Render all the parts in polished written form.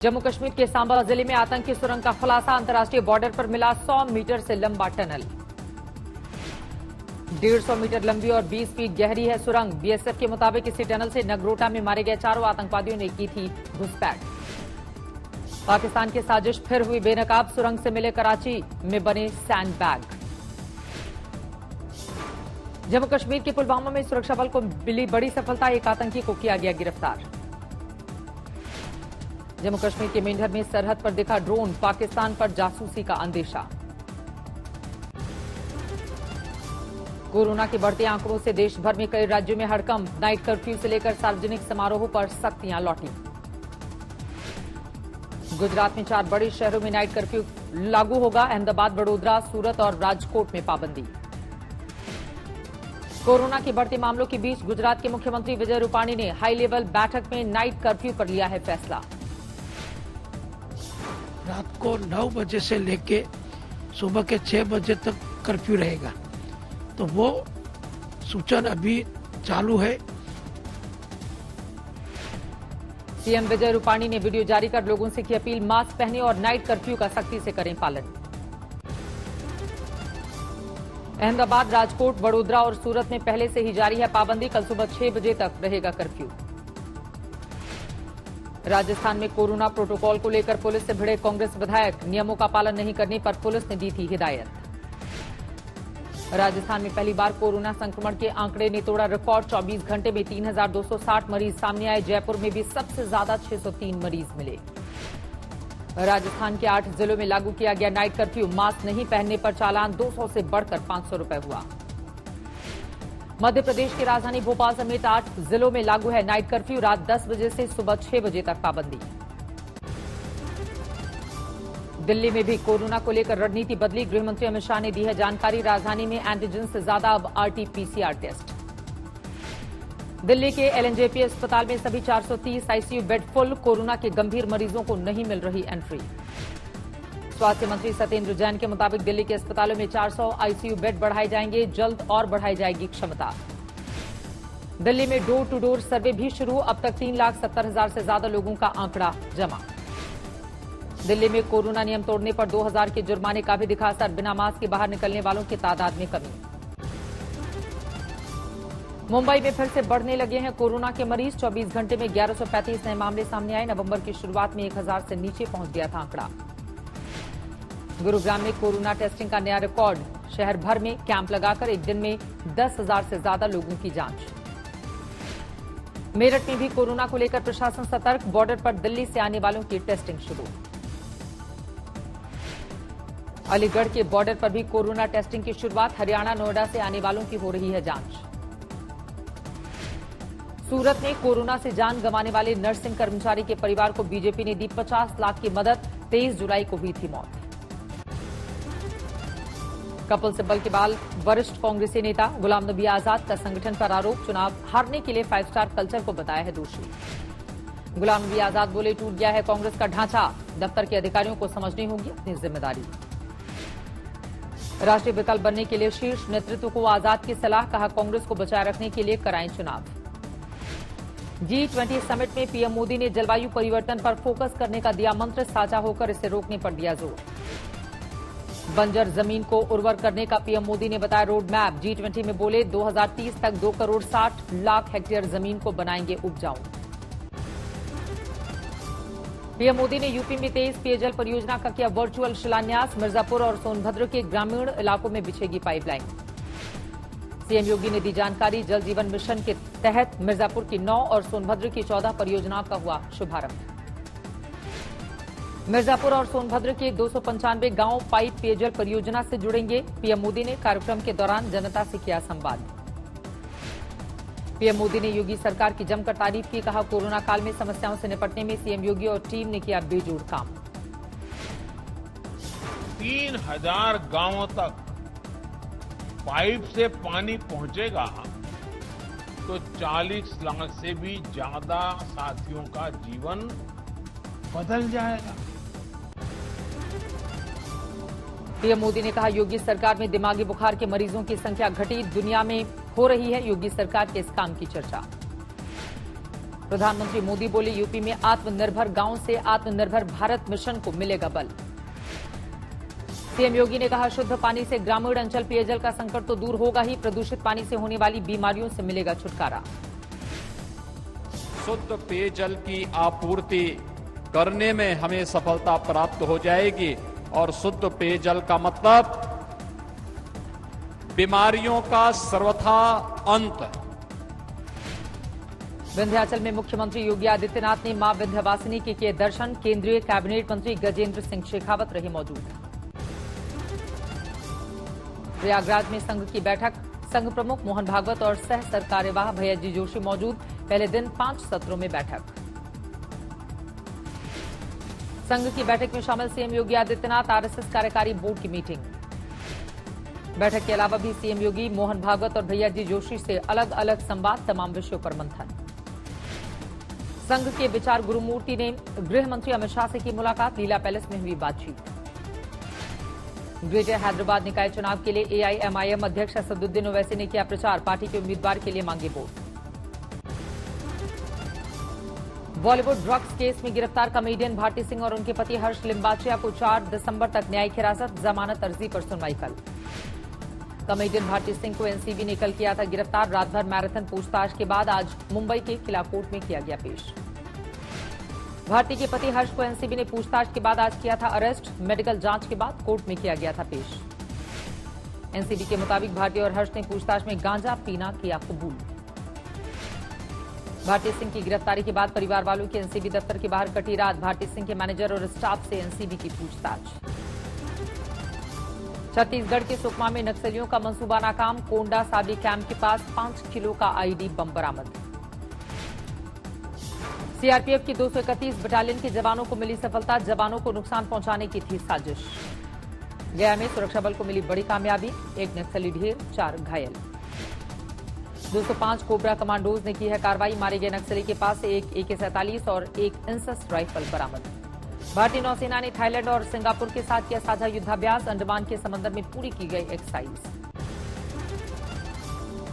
जम्मू कश्मीर के सांबा जिले में आतंकी सुरंग का खुलासा। अंतर्राष्ट्रीय बॉर्डर पर मिला 100 मीटर से लंबा टनल। 150 मीटर लंबी और 20 फीट गहरी है सुरंग। बीएसएफ के मुताबिक इसी टनल से नगरोटा में मारे गए 4 आतंकवादियों ने की थी घुसपैठ। पाकिस्तान की साजिश फिर हुई बेनकाब। सुरंग से मिले कराची में बने सैंड बैग। जम्मू कश्मीर के पुलवामा में सुरक्षा बल को मिली बड़ी सफलता। एक आतंकी को किया गया गिरफ्तार। जम्मू कश्मीर के मेंढर में सरहद पर दिखा ड्रोन। पाकिस्तान पर जासूसी का अंदेशा। कोरोना के बढ़ते आंकड़ों से देश भर में कई राज्यों में हड़कंप। नाइट कर्फ्यू से लेकर सार्वजनिक समारोहों पर सख्तियां लौटी। गुजरात में 4 बड़े शहरों में नाइट कर्फ्यू लागू होगा। अहमदाबाद, वडोदरा, सूरत और राजकोट में पाबंदी। कोरोना के बढ़ते मामलों के बीच गुजरात के मुख्यमंत्री विजय रूपाणी ने हाई लेवल बैठक में नाइट कर्फ्यू पर लिया है फैसला। रात को 9 बजे से लेके सुबह के 6 बजे तक कर्फ्यू रहेगा, तो वो सूचना अभी चालू है। सीएम विजय रूपाणी ने वीडियो जारी कर लोगों से की अपील, मास्क पहने और नाइट कर्फ्यू का सख्ती से करें पालन। अहमदाबाद, राजकोट, वडोदरा और सूरत में पहले से ही जारी है पाबंदी। कल सुबह 6 बजे तक रहेगा कर्फ्यू। राजस्थान में कोरोना प्रोटोकॉल को लेकर पुलिस से भिड़े कांग्रेस विधायक। नियमों का पालन नहीं करने पर पुलिस ने दी थी हिदायत। राजस्थान में पहली बार कोरोना संक्रमण के आंकड़े ने तोड़ा रिकॉर्ड। 24 घंटे में 3260 मरीज सामने आए। जयपुर में भी सबसे ज्यादा 603 मरीज मिले। राजस्थान के 8 जिलों में लागू किया गया नाइट कर्फ्यू। मास्क नहीं पहनने पर चालान 200 से बढ़कर 500 रुपए हुआ। मध्य प्रदेश की राजधानी भोपाल समेत 8 जिलों में लागू है नाइट कर्फ्यू। रात 10 बजे से सुबह 6 बजे तक पाबंदी। दिल्ली में भी कोरोना को लेकर रणनीति बदली। गृह मंत्री अमित शाह ने दी है जानकारी। राजधानी में एंटीजन से ज्यादा अब आरटी-पीसीआर टेस्ट। दिल्ली के एलएनजेपी अस्पताल में सभी 430 आईसीयू बेड फुल। कोरोना के गंभीर मरीजों को नहीं मिल रही एंट्री। स्वास्थ्य मंत्री सत्येंद्र जैन के मुताबिक दिल्ली के अस्पतालों में 400 आईसीयू बेड बढ़ाए जाएंगे। जल्द और बढ़ाई जाएगी क्षमता। दिल्ली में डोर टू डोर सर्वे भी शुरू। अब तक 3,70,000 से ज्यादा लोगों का आंकड़ा जमा। दिल्ली में कोरोना नियम तोड़ने पर 2,000 के जुर्माने का भी दिखा असर। बिना मास्क के बाहर निकलने वालों की तादाद में कमी। मुंबई में फिर से बढ़ने लगे हैं कोरोना के मरीज। 24 घंटे में 1135 नए मामले सामने आए। नवंबर की शुरुआत में 1,000 से नीचे पहुंच गया था आंकड़ा। गुरुग्राम में कोरोना टेस्टिंग का नया रिकॉर्ड। शहर भर में कैंप लगाकर एक दिन में 10,000 से ज्यादा लोगों की जांच। मेरठ में भी कोरोना को लेकर प्रशासन सतर्क। बॉर्डर पर दिल्ली से आने वालों की टेस्टिंग शुरू। अलीगढ़ के बॉर्डर पर भी कोरोना टेस्टिंग की शुरुआत। हरियाणा, नोएडा से आने वालों की हो रही है जांच। सूरत में कोरोना से जान गंवाने वाले नर्सिंग कर्मचारी के परिवार को बीजेपी ने दी 50 लाख की मदद। 23 जुलाई को हुई थी मौत। कपिल सिब्बल के बाद वरिष्ठ कांग्रेसी नेता गुलाम नबी आजाद का संगठन पर आरोप। चुनाव हारने के लिए 5 स्टार कल्चर को बताया है दोषी। गुलाम नबी आजाद बोले, टूट गया है कांग्रेस का ढांचा। दफ्तर के अधिकारियों को समझनी होगी अपनी जिम्मेदारी। राष्ट्रीय विकल्प बनने के लिए शीर्ष नेतृत्व को आजाद की सलाह। कहा, कांग्रेस को बचाए रखने के लिए कराएं चुनाव। G20 समिट में पीएम मोदी ने जलवायु परिवर्तन पर फोकस करने का दिया मंत्र। साझा होकर इसे रोकने पर दिया जोर। बंजर जमीन को उर्वर करने का पीएम मोदी ने बताया रोड मैप। G20 में बोले 2030 तक 2 करोड़ 60 लाख हेक्टेयर जमीन को बनाएंगे उपजाऊ। पीएम मोदी ने यूपी में 23 पेयजल परियोजना का किया वर्चुअल शिलान्यास। मिर्जापुर और सोनभद्र के ग्रामीण इलाकों में बिछेगी पाइपलाइन। सीएम योगी ने दी जानकारी। जल जीवन मिशन के तहत मिर्जापुर की 9 और सोनभद्र की 14 परियोजनाओं का हुआ शुभारंभ। मिर्जापुर और सोनभद्र के 295 गांव पाइप पेयजल परियोजना से जुड़ेंगे। पीएम मोदी ने कार्यक्रम के दौरान जनता से किया संवाद। पीएम मोदी ने योगी सरकार की जमकर तारीफ की। कहा, कोरोना काल में समस्याओं से निपटने में सीएम योगी और टीम ने किया बेजोड़ काम। 3,000 गांवों तक पाइप से पानी पहुंचेगा तो 40 लाख से भी ज्यादा साथियों का जीवन बदल जाएगा। पीएम मोदी ने कहा, योगी सरकार में दिमागी बुखार के मरीजों की संख्या घटी। दुनिया में हो रही है योगी सरकार के इस काम की चर्चा। प्रधानमंत्री मोदी बोले यूपी में आत्मनिर्भर गांव से आत्मनिर्भर भारत मिशन को मिलेगा बल। सीएम योगी ने कहा शुद्ध पानी से ग्रामीण अंचल पेयजल का संकट तो दूर होगा ही, प्रदूषित पानी से होने वाली बीमारियों से मिलेगा छुटकारा। शुद्ध पेयजल की आपूर्ति करने में हमें सफलता प्राप्त हो जाएगी और शुद्ध पेयजल का मतलब बीमारियों का सर्वथा अंत। विंध्याचल में मुख्यमंत्री योगी आदित्यनाथ ने मां विंध्यवासिनी के किए दर्शन, केंद्रीय कैबिनेट मंत्री गजेंद्र सिंह शेखावत रहे मौजूद। प्रयागराज में संघ की बैठक, संघ प्रमुख मोहन भागवत और सह सरकार्यवाह भैयाजी जोशी मौजूद, पहले दिन 5 सत्रों में बैठक। संघ की बैठक में शामिल सीएम योगी आदित्यनाथ, आरएसएस कार्यकारी बोर्ड की मीटिंग। बैठक के अलावा भी सीएम योगी मोहन भागवत और भैयाजी जोशी से अलग अलग संवाद, तमाम विषयों पर मंथन। संघ के विचार गुरुमूर्ति ने गृह मंत्री अमित शाह से की मुलाकात, लीला पैलेस में हुई बातचीत। ग्रेटर हैदराबाद निकाय चुनाव के लिए एआईएमआईएम अध्यक्ष असदुद्दीन ओवैसी ने किया प्रचार, पार्टी के उम्मीदवार के लिए मांगे वोट। बॉलीवुड ड्रग्स केस में गिरफ्तार कॉमेडियन भारती सिंह और उनके पति हर्ष लिम्बाचिया को 4 दिसंबर तक न्यायिक हिरासत, जमानत अर्जी पर सुनवाई कल। कॉमेडियन भारती सिंह को एनसीबी ने कल किया था गिरफ्तार, रात भर मैराथन पूछताछ के बाद आज मुंबई के किला कोर्ट में किया गया पेश। भारती के पति हर्ष को एनसीबी ने पूछताछ के बाद आज किया था अरेस्ट, मेडिकल जांच के बाद कोर्ट में किया गया था पेश। एनसीबी के मुताबिक भारती और हर्ष ने पूछताछ में गांजा पीना किया कबूल। भारती सिंह की गिरफ्तारी के बाद परिवार वालों की एनसीबी दफ्तर के बाहर कटी रात, भारती सिंह के मैनेजर और स्टाफ से एनसीबी की पूछताछ। छत्तीसगढ़ के सुकमा में नक्सलियों का मंसूबा नाकाम, कोंडा साबरी कैंप के पास 5 किलो का आईडी बम बरामद। सीआरपीएफ की 231 बटालियन के जवानों को मिली सफलता, जवानों को नुकसान पहुंचाने की थी साजिश। गया में सुरक्षा बल को मिली बड़ी कामयाबी, 1 नक्सली ढेर, 4 घायल। 205 कोबरा कमांडोज ने की है कार्रवाई, मारे गए नक्सली के पास से 1 AK-47 और 1 इंसस राइफल बरामद। भारतीय नौसेना ने थाईलैंड और सिंगापुर के साथ किया साझा युद्धाभ्यास, अंडमान के समंदर में पूरी की गई एक्सरसाइज।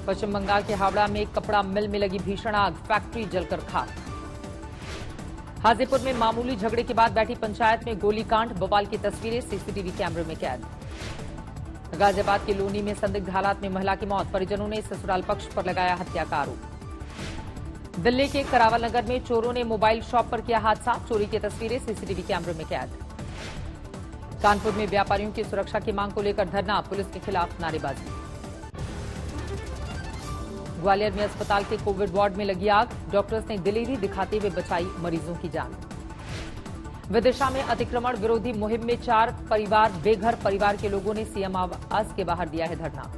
पश्चिम बंगाल के हावड़ा में कपड़ा मिल में लगी भीषण आग, फैक्ट्री जलकर खाक। हाजीपुर में मामूली झगड़े के बाद बैठी पंचायत में गोलीकांड, बवाल की तस्वीरें सीसीटीवी कैमरे में कैद। गाजियाबाद के लोनी में संदिग्ध हालात में महिला की मौत, परिजनों ने ससुराल पक्ष पर लगाया हत्या का आरोप। दिल्ली के करावल नगर में चोरों ने मोबाइल शॉप पर किया हादसा, चोरी की तस्वीरें सीसीटीवी कैमरे में कैद। कानपुर में व्यापारियों की सुरक्षा की मांग को लेकर धरना, पुलिस के खिलाफ नारेबाजी। ग्वालियर में अस्पताल के कोविड वार्ड में लगी आग, डॉक्टर्स ने दिलेरी दिखाते हुए बचाई मरीजों की जान। विदिशा में अतिक्रमण विरोधी मुहिम में 4 परिवार बेघर, परिवार के लोगों ने सीएम आवास के बाहर दिया है धरना।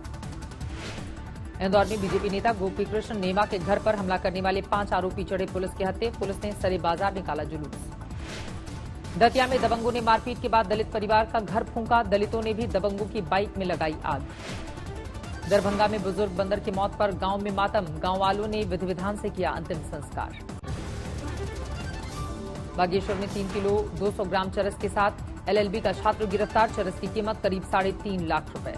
इंदौर में बीजेपी नेता गोपी कृष्ण नेमा के घर पर हमला करने वाले 5 आरोपी चढ़े पुलिस के हत्थे, पुलिस ने सरे बाजार निकाला जुलूस। दतिया में दबंगों ने मारपीट के बाद दलित परिवार का घर फूंका, दलितों ने भी दबंगों की बाइक में लगाई आग। दरभंगा में बुजुर्ग बंदर की मौत पर गांव में मातम, गांव वालों ने विधि विधान से किया अंतिम संस्कार। बागेश्वर में 3 किलो 200 ग्राम चरस के साथ एलएलबी का छात्र गिरफ्तार, चरस की कीमत करीब 3.5 लाख रुपए।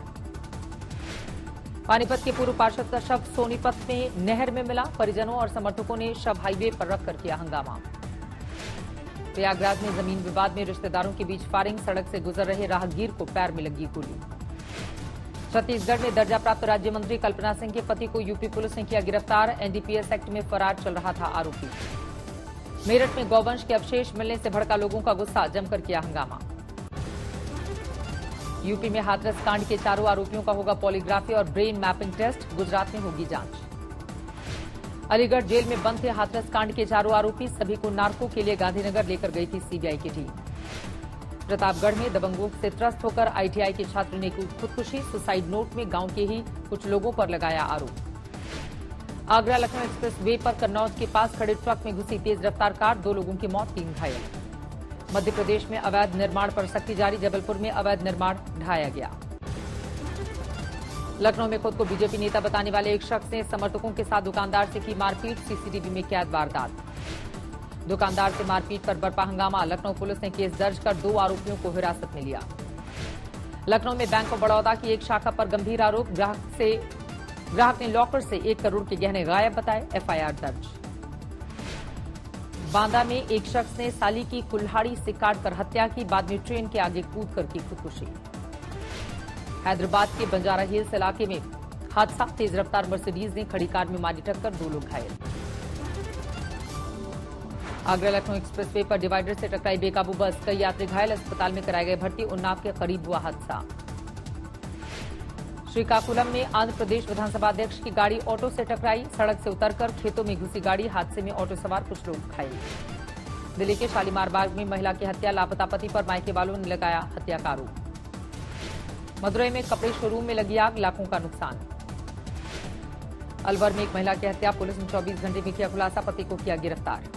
पानीपत के पूर्व पार्षद का शव सोनीपत में नहर में मिला, परिजनों और समर्थकों ने शव हाईवे पर रखकर किया हंगामा। प्रयागराज में जमीन विवाद में रिश्तेदारों के बीच फायरिंग, सड़क से गुजर रहे राहगीर को पैर में लगी गोली। छत्तीसगढ़ में दर्जा प्राप्त राज्य मंत्री कल्पना सिंह के पति को यूपी पुलिस ने किया गिरफ्तार, एनडीपीएस एक्ट में फरार चल रहा था आरोपी। मेरठ में गौवंश के अवशेष मिलने से भड़का लोगों का गुस्सा, जमकर किया हंगामा। यूपी में हाथरस कांड के 4 आरोपियों का होगा पॉलीग्राफी और ब्रेन मैपिंग टेस्ट, गुजरात में होगी जांच। अलीगढ़ जेल में बंद थे हाथरस कांड के 4 आरोपी, सभी को नार्को के लिए गांधीनगर लेकर गई थी सीबीआई की टीम। प्रतापगढ़ में दबंगों से त्रस्त होकर आईटीआई के छात्र ने की खुदकुशी, सुसाइड नोट में गांव के ही कुछ लोगों पर लगाया आरोप। आगरा लखनऊ एक्सप्रेस वे पर कन्नौज के पास खड़े ट्रक में घुसी तेज रफ्तार कार, 2 लोगों की मौत, 3 घायल। मध्य प्रदेश में अवैध निर्माण पर सख्ती जारी, जबलपुर में अवैध निर्माण ढाया गया। लखनऊ में खुद को बीजेपी नेता बताने वाले एक शख्स ने समर्थकों के साथ दुकानदार से की मारपीट, सीसीटीवी में कैद वारदात। दुकानदार से मारपीट पर बरपा हंगामा, लखनऊ पुलिस ने केस दर्ज कर 2 आरोपियों को हिरासत में लिया। लखनऊ में बैंक ऑफ बड़ौदा की एक शाखा पर गंभीर आरोप, ग्राहक ने लॉकर से 1 करोड़ के गहने गायब बताए, एफआईआर दर्ज। बांदा में एक शख्स ने साली की कुल्हाड़ी से काटकर हत्या की, बाद में ट्रेन के आगे कूदकर की खुदकुशी। हैदराबाद के बंजारा हिल्स इलाके में हादसा, तेज रफ्तार मर्सिडीज ने खड़ी कार में मारी टक्कर, 2 लोग घायल। आगरा लखनऊ एक्सप्रेसवे पर डिवाइडर से टकराई बेकाबू बस, कई यात्री घायल, अस्पताल में कराए गए भर्ती। उन्नाव के करीब हुआ हादसा। श्रीकाकुलम में आंध्र प्रदेश विधानसभा अध्यक्ष की गाड़ी ऑटो से टकराई, सड़क से उतरकर खेतों में घुसी गाड़ी, हादसे में ऑटो सवार कुछ लोग घायल। दिल्ली के शालीमार बाग में महिला की हत्या, लापता पति पर मायके वालों ने लगाया हत्या का आरोप। मदुरई में कपड़े शोरूम में लगी आग, लाखों का नुकसान। अलवर में एक महिला की हत्या, पुलिस ने 24 घंटे में किया खुलासा, पति को किया गिरफ्तार।